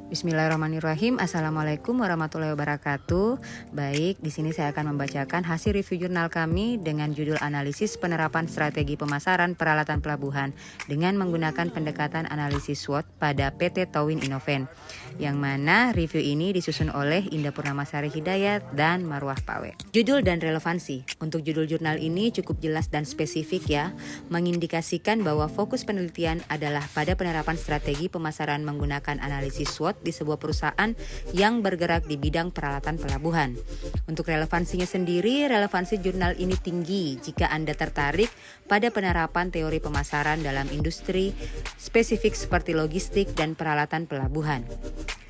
Bismillahirrahmanirrahim. Assalamualaikum warahmatullahi wabarakatuh. Baik, di sini saya akan membacakan hasil review jurnal kami dengan judul analisis penerapan strategi pemasaran peralatan pelabuhan dengan menggunakan pendekatan analisis SWOT pada PT Towin Innoven. Yang mana review ini disusun oleh Indah Purnamasari Hidayat dan Marwah Pawe. Judul dan relevansi. Untuk judul jurnal ini cukup jelas dan spesifik ya, mengindikasikan bahwa fokus penelitian adalah pada penerapan strategi pemasaran menggunakan analisis SWOT di sebuah perusahaan yang bergerak di bidang peralatan pelabuhan. Untuk relevansinya sendiri, relevansi jurnal ini tinggi jika Anda tertarik pada penerapan teori pemasaran dalam industri spesifik seperti logistik dan peralatan pelabuhan.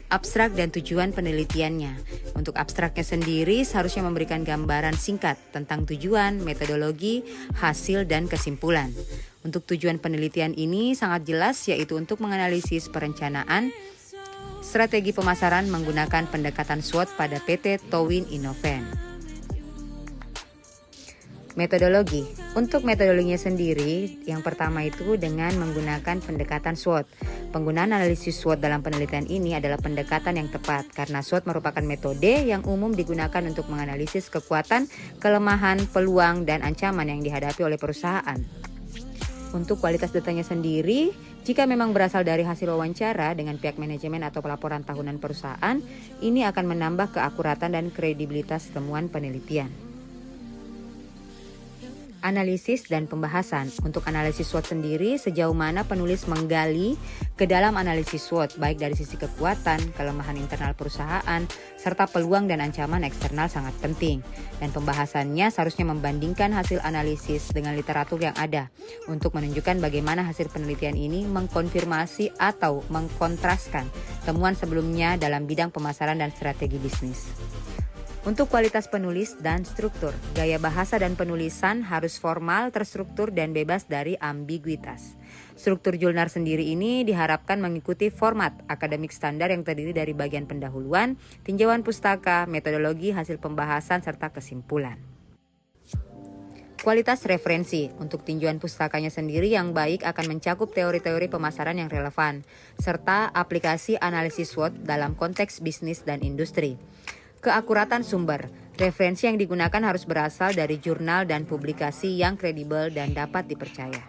Abstrak dan tujuan penelitiannya. Untuk abstraknya sendiri seharusnya memberikan gambaran singkat tentang tujuan, metodologi, hasil, dan kesimpulan. Untuk tujuan penelitian ini sangat jelas, yaitu untuk menganalisis perencanaan strategi pemasaran menggunakan pendekatan SWOT pada PT Towin Innoven. Metodologi. Untuk metodologinya sendiri, yang pertama itu dengan menggunakan pendekatan SWOT. Penggunaan analisis SWOT dalam penelitian ini adalah pendekatan yang tepat karena SWOT merupakan metode yang umum digunakan untuk menganalisis kekuatan, kelemahan, peluang, dan ancaman yang dihadapi oleh perusahaan. Untuk kualitas datanya sendiri, jika memang berasal dari hasil wawancara dengan pihak manajemen atau pelaporan tahunan perusahaan, ini akan menambah keakuratan dan kredibilitas temuan penelitian. Analisis dan pembahasan. Untuk analisis SWOT sendiri, sejauh mana penulis menggali ke dalam analisis SWOT, baik dari sisi kekuatan, kelemahan internal perusahaan, serta peluang dan ancaman eksternal sangat penting. Dan pembahasannya seharusnya membandingkan hasil analisis dengan literatur yang ada untuk menunjukkan bagaimana hasil penelitian ini mengkonfirmasi atau mengkontraskan temuan sebelumnya dalam bidang pemasaran dan strategi bisnis. Untuk kualitas penulis dan struktur, gaya bahasa dan penulisan harus formal, terstruktur, dan bebas dari ambiguitas. Struktur jurnal sendiri ini diharapkan mengikuti format akademik standar yang terdiri dari bagian pendahuluan, tinjauan pustaka, metodologi, hasil pembahasan, serta kesimpulan. Kualitas referensi. Untuk tinjauan pustakanya sendiri yang baik akan mencakup teori-teori pemasaran yang relevan, serta aplikasi analisis SWOT dalam konteks bisnis dan industri. Keakuratan sumber. Referensi yang digunakan harus berasal dari jurnal dan publikasi yang kredibel dan dapat dipercaya.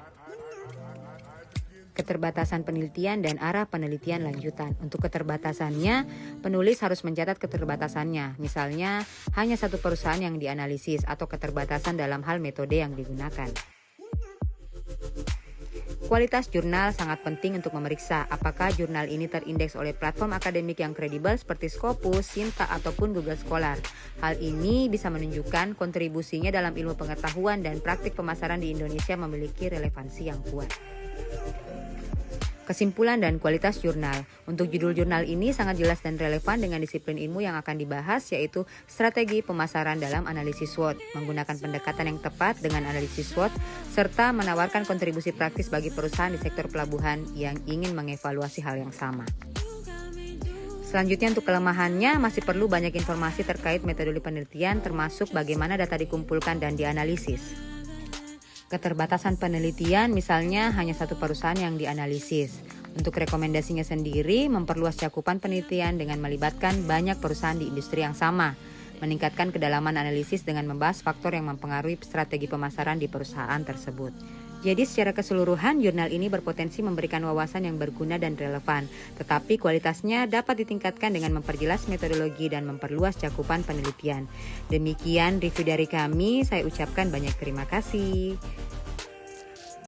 Keterbatasan penelitian dan arah penelitian lanjutan. Untuk keterbatasannya, penulis harus mencatat keterbatasannya. Misalnya, hanya satu perusahaan yang dianalisis atau keterbatasan dalam hal metode yang digunakan. Kualitas jurnal sangat penting untuk memeriksa apakah jurnal ini terindeks oleh platform akademik yang kredibel seperti Scopus, Sinta, ataupun Google Scholar. Hal ini bisa menunjukkan kontribusinya dalam ilmu pengetahuan dan praktik pemasaran di Indonesia memiliki relevansi yang kuat. Kesimpulan dan kualitas jurnal. Untuk judul jurnal ini sangat jelas dan relevan dengan disiplin ilmu yang akan dibahas, yaitu strategi pemasaran dalam analisis SWOT, menggunakan pendekatan yang tepat dengan analisis SWOT, serta menawarkan kontribusi praktis bagi perusahaan di sektor pelabuhan yang ingin mengevaluasi hal yang sama. Selanjutnya untuk kelemahannya masih perlu banyak informasi terkait metode penelitian, termasuk bagaimana data dikumpulkan dan dianalisis. Keterbatasan penelitian misalnya hanya satu perusahaan yang dianalisis. Untuk rekomendasinya sendiri memperluas cakupan penelitian dengan melibatkan banyak perusahaan di industri yang sama, meningkatkan kedalaman analisis dengan membahas faktor yang mempengaruhi strategi pemasaran di perusahaan tersebut. Jadi secara keseluruhan jurnal ini berpotensi memberikan wawasan yang berguna dan relevan, tetapi kualitasnya dapat ditingkatkan dengan memperjelas metodologi dan memperluas cakupan penelitian. Demikian review dari kami, saya ucapkan banyak terima kasih.